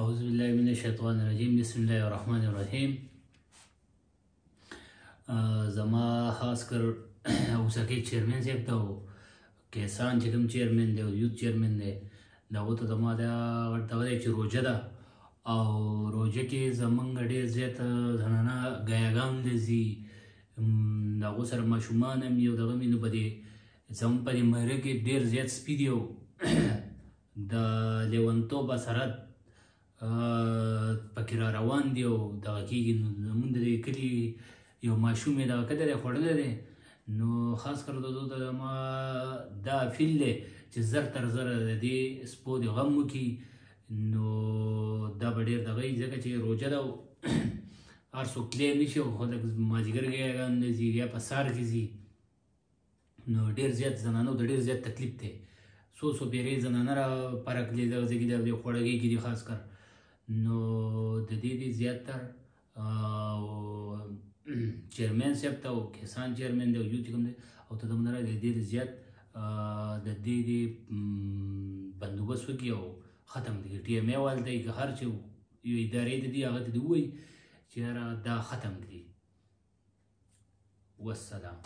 أعوذ بالله من الشیطان الرجیم. بسم الله الرحمن الرحیم. زما خاص کر اوسکي چیرمن صاحب ته او کسان چې کوم چیرمن دی او یوت چیرمن دی دغه ته زما دغه دی چې روژه ده او روژه کې زمونږ ډېر زیات زنانه ګیاګان دي ځي د هغو سره ماشومان هم دي او دغه مې نو په دې زموږ په دې مهره کې ډېر زیات سپي دي او د لیونتوب اثرات پکې را روان دي او دغه کېږي. نو زمونږ د دې کلي یو ماشوم یې دغه کده دی خوړلی دی نو خاص کر د ده ته ما دا فیل دی چې زر تر زره د دې سپو د غم وکړي نو دا به ډېر دغه وي ځکه چې روژه ده او هر څوک تللی نه شي او خلک مازدیګر ګیاګان نه ځي یا په سهار کې ځي نو ډېر زیات زنانو ته ډېر زیات تکلیف دی. څو پیرې زنانه را پرکلي دغه ځای کې د خوړګۍ کې دي خاص کر نو د دې دې زیاتر چیرمن صاحب ته او کسان چیرمن دی او یو چې کوم دی او ته دمونه د دې زیات د دې دې بندوبست وکړي او ختم کړي. ټي ایم اے والده دی که هر چې یو ادارې ته دي هغه ته دې ووایي چې یاره دا ختم کړي. والسلام.